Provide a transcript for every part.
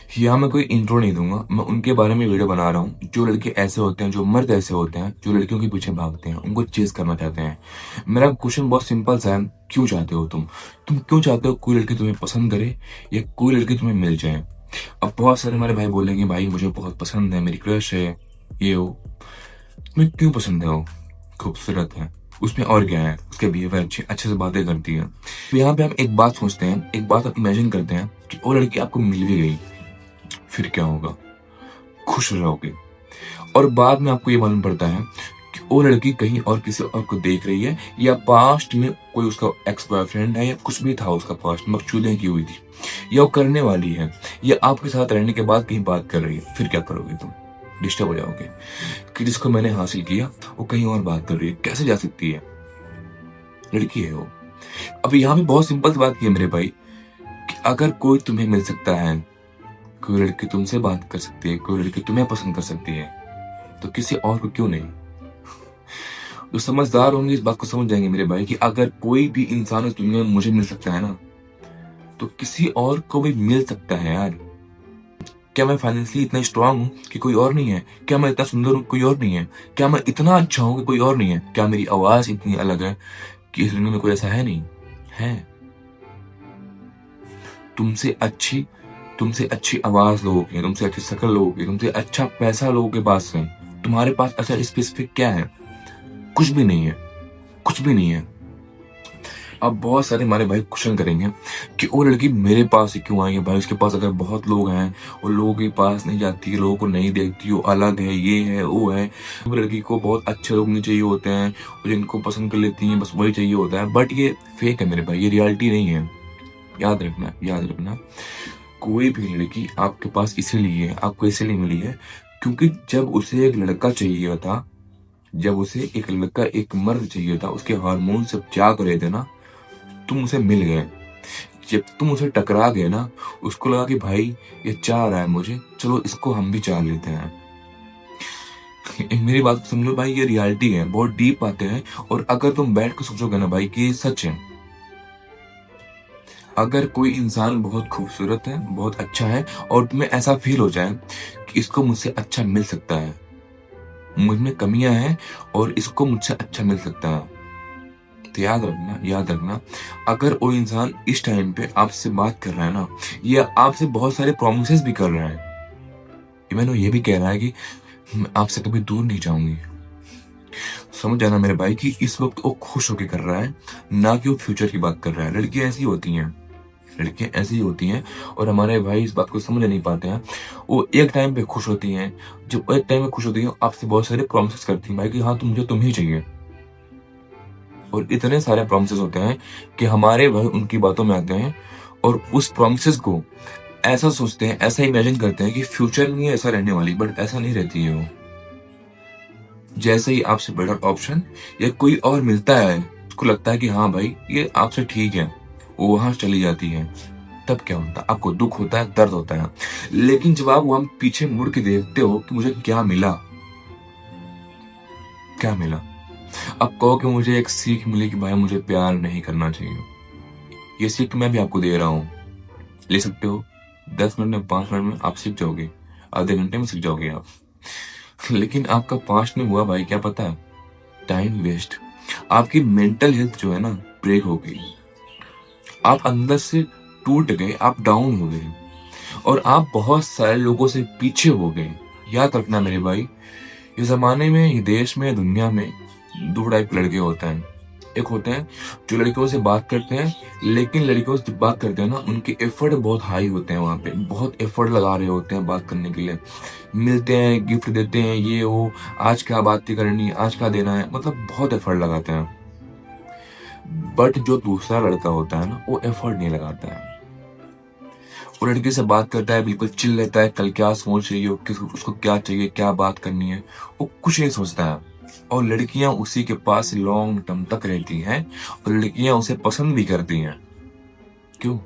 यहाँ मैं कोई इंट्रो नहीं दूंगा, मैं उनके बारे में वीडियो बना रहा हूँ जो लड़के ऐसे होते हैं, जो मर्द ऐसे होते हैं जो लड़कियों के पीछे भागते हैं, उनको चेज करना चाहते हैं। मेरा क्वेश्चन बहुत सिंपल सा है, क्यों चाहते हो तुम क्यों चाहते हो कोई लड़की तुम्हें पसंद करे या कोई लड़की तुम्हें मिल जाए? अब बहुत सारे हमारे भाई बोलेंगे भाई मुझे बहुत पसंद है, मेरी क्रश है, ये हो। तुम्हें क्यों पसंद है? वो खूबसूरत है, उसमें और क्या है, उसके बिहेवियर अच्छे से बातें करती है। तो यहाँ पे हम एक बात सोचते हैं, एक बात इमेजिन करते हैं कि वो लड़की आपको मिल भी गई, फिर क्या होगा? खुश रहोगे। और बाद में आपको ये मालूम पड़ता है कि वो लड़की कहीं और किसी और को देख रही है, या पास्ट में कोई उसका एक्स बॉयफ्रेंड है, या कुछ भी था उसका पास्ट में, मकसूदें की हुई थी, या वो करने वाली है, या आपके साथ रहने के बाद कहीं बात कर रही है। फिर क्या करोगे तुम? डिस्टर्ब हो जाओगे कि जिसको मैंने हासिल किया वो कहीं और बात कर रही है, कैसे जा सकती है? लड़की है वो। अब यहाँ पे बहुत सिंपल सी बात की है मेरे भाई, कि अगर कोई तुम्हें मिल सकता है, कोई लड़की तुमसे बात कर सकती है, कोई लड़की तुम्हें पसंद कर सकती है, तो किसी और को क्यों नहीं? जो समझदार होंगे इस बात को समझ जाएंगे मेरे भाई कि अगर कोई भी इंसान इस दुनिया में मुझे मिल सकता है ना, तो किसी और को भी मिल सकता है यार। क्या मैं फाइनेंशियली इतना स्ट्रांग हूँ कि कोई और नहीं है? क्या मैं इतना सुंदर हूँ कोई और नहीं है? क्या मैं इतना अच्छा हूँ कि कोई और नहीं है? क्या मेरी आवाज इतनी अलग है कि इस दुनिया में कोई ऐसा है नहीं? है। तुमसे अच्छी तुमसे अच्छी आवाज लोगों की, तुमसे अच्छी शक्ल लोगों की, तुमसे अच्छा पैसा लोगों के पास है। तुम्हारे पास अच्छा स्पेसिफिक क्या है? कुछ भी नहीं है, कुछ भी नहीं है। अब बहुत सारे हमारे भाई क्वेश्चन करेंगे कि वो लड़की मेरे पास ही क्यों आई है? भाई उसके पास अगर बहुत लोग हैं, वो लोगों के पास नहीं जाती, लोगों को नहीं देखती, वो अलग है, ये है, वो है। वो लड़की को बहुत अच्छे लोग नहीं चाहिए होते हैं, वो जिनको पसंद कर लेती हैं बस वही चाहिए होता है। बट ये फेक है मेरे भाई, ये रियलिटी नहीं है। याद रखना, याद रखना। कोई भी लड़की आपके पास इसीलिए, आपको इसीलिए मिली है क्योंकि जब उसे एक लड़का चाहिए था, जब उसे एक लड़का, एक मर्द चाहिए था, उसके हार्मोन सब जाग रहे थे ना, तुम उसे मिल गए। जब तुम उसे टकरा गए ना, उसको लगा कि भाई ये चाह रहा है मुझे, चलो इसको हम भी चाह लेते हैं। मेरी बात समझो भाई, ये रियलिटी है, बहुत डीप बातें हैं। और अगर तुम बैठ कर सोचोगे ना भाई कि ये सच है, अगर कोई इंसान बहुत खूबसूरत है, बहुत अच्छा है, और तुम्हें ऐसा फील हो जाए कि इसको मुझसे अच्छा मिल सकता है, मुझ में कमियां हैं और इसको मुझसे अच्छा मिल सकता है, तो याद रखना, याद रखना। अगर वो इंसान इस टाइम पे आपसे बात कर रहा है ना, या आपसे बहुत सारे प्रोमिसेस भी कर रहा है, इवन वो ये भी कह रहा है कि मैं आपसे कभी दूर नहीं जाऊंगी, समझ जाना मेरे भाई कि इस वक्त वो खुश होकर कर रहा है, ना कि वो फ्यूचर की बात कर रहा है। लड़कियां ऐसी होती हैं, लड़कियां ऐसी होती हैं, और हमारे भाई इस बात को समझ नहीं पाते हैं। वो एक टाइम पे खुश होती हैं, जब एक टाइम पे खुश होती हैं आपसे बहुत सारे प्रोमिस करती हैं भाई कि हाँ तुम मुझे तुम ही चाहिए, और इतने सारे प्रोमिस होते हैं कि हमारे भाई उनकी बातों में आते हैं और उस प्रोमिस को ऐसा सोचते हैं, ऐसा इमेजिन करते हैं कि फ्यूचर में ऐसा रहने वाली, बट ऐसा नहीं रहती है वो। जैसे ही आपसे बेटर ऑप्शन या कोई और मिलता है, उसको लगता है कि हाँ भाई ये आपसे ठीक है, वो वहां चली जाती है। तब क्या होता है? आपको दुख होता है, दर्द होता है। लेकिन जब आप वहां पीछे मुड़ के देखते हो कि मुझे क्या मिला, क्या मिला, अब कहो कि मुझे एक सीख मिली कि भाई मुझे प्यार नहीं करना चाहिए। ये सीख मैं भी आपको दे रहा हूँ, ले सकते हो। 10 मिनट में, 5 मिनट में आप सीख जाओगे, आधे घंटे में सीख जाओगे आप। लेकिन आपका पास्ट में हुआ भाई क्या पता है? Time waste. आपकी मेंटल हेल्थ जो है ना, ब्रेक हो गई, आप अंदर से टूट गए, आप डाउन हो गए, और आप बहुत सारे लोगों से पीछे हो गए। याद रखना मेरे भाई, इस जमाने में, ये देश में, दुनिया में दो टाइप के लड़के होते हैं। एक होते हैं जो लड़कियों से बात करते हैं, लेकिन लड़कियों से जब बात करते हैं ना, उनके एफर्ट बहुत हाई होते हैं, वहां पे बहुत एफर्ट लगा रहे होते हैं बात करने के लिए, मिलते हैं, गिफ्ट देते हैं, ये वो, आज क्या बात करनी, आज क्या देना है, मतलब बहुत एफर्ट लगाते हैं। बट जो दूसरा लड़का होता है ना, वो एफर्ट नहीं लगाता है। वो लड़की से बात करता है, बिल्कुल चिल रहता है, कल क्या सोच रही हो, उसको क्या चाहिए, क्या बात करनी है, वो कुछ नहीं सोचता है। और लड़कियां उसी के पास लॉन्ग टर्म तक रहती हैं, और लड़कियां उसे पसंद भी करती हैं। क्यों?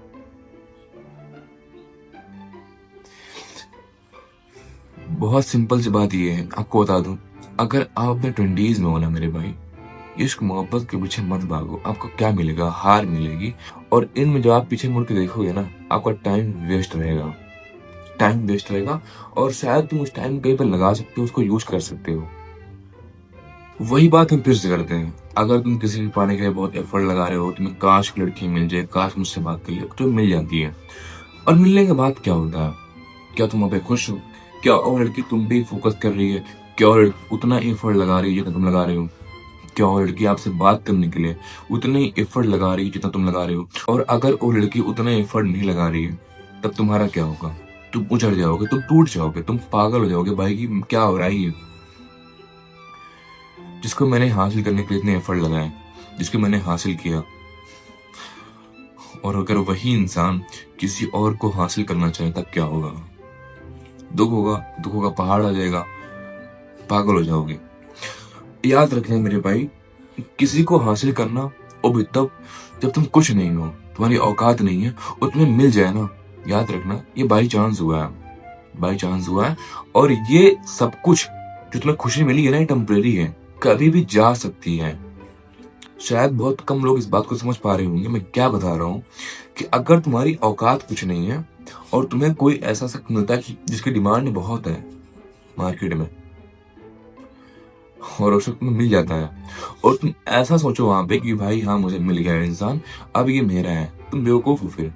बहुत सिंपल सी बात ये है, आपको बता दूं, अगर आप अपने 20s में हो ना मेरे भाई, इश्क मोहब्बत के पीछे मत भागो। आपको क्या मिलेगा? हार मिलेगी। और इनमें जब आप पीछे मुड़ के देखोगे ना, आपका टाइम वेस्ट रहेगा। टाइम वेस्ट रहेगा और शायद तुम उस टाइम कहीं पर लगा सकते हो, उसको यूज कर सकते हो। वही बात हम फिर से करते हैं। अगर तुम किसी भी पाने के लिए बहुत एफर्ट लगा रहे हो, तुम्हें काश की लड़की मिल जाए, काश मुझसे बात कर ले, तो मिल जाती है। और मिलने के बाद क्या होता है? क्या तुम वहाँ पे खुश हो? क्या और लड़की तुम पे फोकस कर रही है? क्या और लड़की उतना एफर्ट लगा रही है जितना तुम लगा रहे हो? क्या और लड़की आपसे बात करने के लिए उतना ही एफर्ट लगा रही है जितना तुम लगा रहे हो? और अगर वो लड़की उतना एफर्ट नहीं लगा रही है, तब तुम्हारा क्या होगा? तुम उजड़ जाओगे, तुम टूट जाओगे, तुम पागल हो जाओगे भाई कि क्या हो रहा है ये। जिसको मैंने हासिल करने के लिए इतने एफर्ट लगाए, जिसको मैंने हासिल किया, और अगर वही इंसान किसी और को हासिल करना चाहे तब क्या होगा? दुख होगा, पहाड़ आ जाएगा, पागल हो जाओगे। याद रखना मेरे भाई, किसी को हासिल करना वो भी तब जब तुम कुछ नहीं हो, तुम्हारी औकात नहीं है, और तुम्हें मिल जाए ना, याद रखना ये बाई चांस हुआ है, बाई चांस हुआ है। और ये सब कुछ जो तुम्हें खुशी मिली है ना, ये टेम्परेरी है, कभी भी जा सकती है। शायद बहुत कम लोग इस बात को समझ पा रहे होंगे मैं क्या बता रहा हूँ, कि अगर तुम्हारी औकात कुछ नहीं है और तुम्हें कोई ऐसा शख्स मिलता है जिसकी डिमांड बहुत है मार्केट में, और उस वक्त में मिल जाता है, और तुम ऐसा सोचो वहां पे कि भाई हाँ मुझे मिल गया इंसान, अब ये मेरा है, तुम बेवकूफ हो। फिर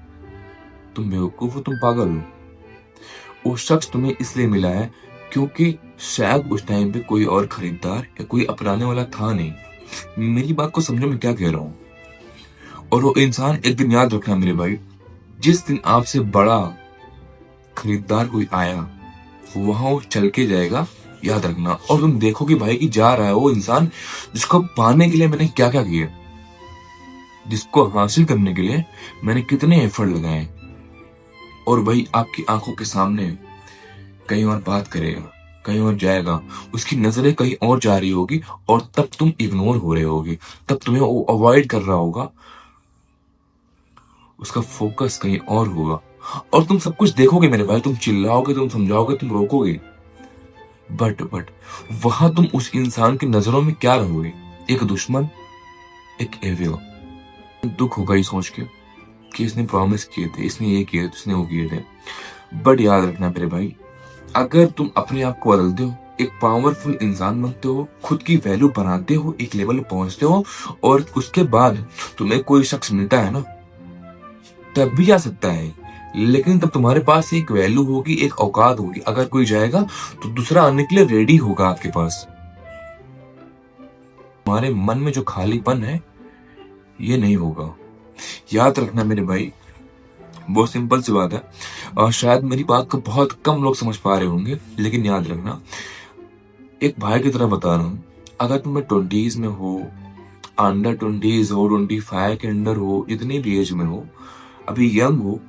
तुम बेवकूफ हो, तुम पागल हो। वो शख्स तुम्हें इसलिए मिला है क्योंकि शायद उस टाइम पे कोई और खरीदार या कोई अपनाने वाला था नहीं। मेरी बात को समझो मैं क्या कह रहा हूँ। और वो इंसान एक दिन, याद रखना मेरे भाई, जिस दिन आपसे बड़ा खरीदार कोई आया, वहां वो चल के जाएगा, याद रखना। और तुम देखो कि भाई की जा रहा है वो इंसान जिसको पाने के लिए मैंने क्या क्या किया, जिसको हासिल करने के लिए मैंने कितने एफर्ट लगाए, और वही आपकी आंखों के सामने कहीं और बात करेगा, कहीं और जाएगा, उसकी नजरें कहीं और जा रही होगी, और तब तुम इग्नोर हो रहे होगे, तब तुम्हें वो अवॉइड कर रहा होगा, उसका फोकस कहीं और होगा, और तुम सब कुछ देखोगे मेरे भाई, तुम चिल्लाओगे, तुम समझाओगे, तुम रोकोगे, बट वहां तुम उस इंसान की नजरों में क्या रहोगे? एक दुश्मन, एक एविल। दुख होगा ये सोच के कि इसने प्रॉमिस किए थे, इसने ये किए थे, इसने वो किए थे। बट याद रखना मेरे भाई, अगर तुम अपने आप को बदलते हो, एक पावरफुल इंसान बनते हो, खुद की वैल्यू बनाते हो, एक लेवल पे पहुंचते हो, और उसके बाद तुम्हें कोई शख्स मिलता है ना, तब भी जा सकता है, लेकिन तब तुम्हारे पास एक वैल्यू होगी, एक औकात होगी। अगर कोई जाएगा तो दूसरा आने के लिए रेडी होगा आपके पास। तुम्हारे मन में जो खालीपन है ये नहीं होगा। याद रखना मेरे भाई, बहुत सिंपल सी बात है, और शायद मेरी बात को बहुत कम लोग समझ पा रहे होंगे, लेकिन याद रखना, एक भाई की तरह बता रहा हूं, अगर तुम्हें 20s में हो, अंडर 20s हो, 25 के अंडर हो, इतनी भी एज में हो, अभी यंग हो,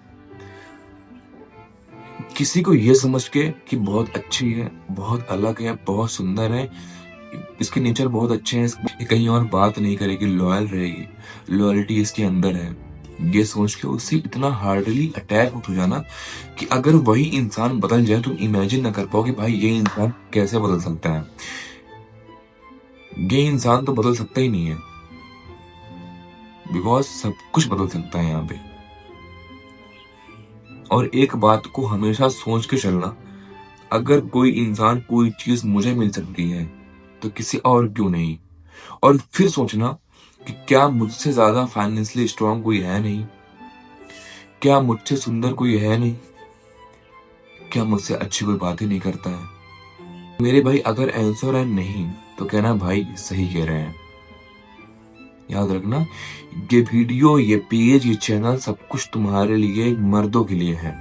किसी को ये समझ के कि बहुत अच्छी है, बहुत अलग है, बहुत सुंदर है, इसके नेचर बहुत अच्छे हैं, ये कहीं और बात नहीं करेगी, लॉयल रहेगी, लॉयल्टी इसके अंदर है, ये सोच के उससे इतना हार्डली अटैक हो जाना कि अगर वही इंसान बदल जाए, तुम इमेजिन ना कर पाओ कि भाई ये इंसान कैसे बदल सकता है। ये इंसान तो बदल सकता ही नहीं है, बिकॉज सब कुछ बदल सकता है यहाँ पे। और एक बात को हमेशा सोच के चलना, अगर कोई इंसान, कोई चीज मुझे मिल सकती है तो किसी और क्यों नहीं। और फिर सोचना कि क्या मुझसे ज्यादा फाइनेंशियली स्ट्रांग कोई है नहीं, क्या मुझसे सुंदर कोई है नहीं, क्या मुझसे अच्छी कोई बात ही नहीं करता है। मेरे भाई अगर आंसर है नहीं, तो कहना भाई सही कह रहे हैं। याद रखना, ये वीडियो, ये पेज, ये चैनल, सब कुछ तुम्हारे लिए, मर्दों के लिए है।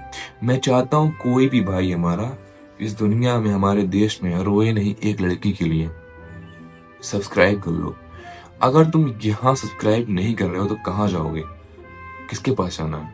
मैं चाहता हूं कोई भी भाई हमारा इस दुनिया में, हमारे देश में रोए नहीं एक लड़की के लिए। सब्सक्राइब कर लो। अगर तुम यहाँ सब्सक्राइब नहीं कर रहे हो तो कहाँ जाओगे, किसके पास जाना है?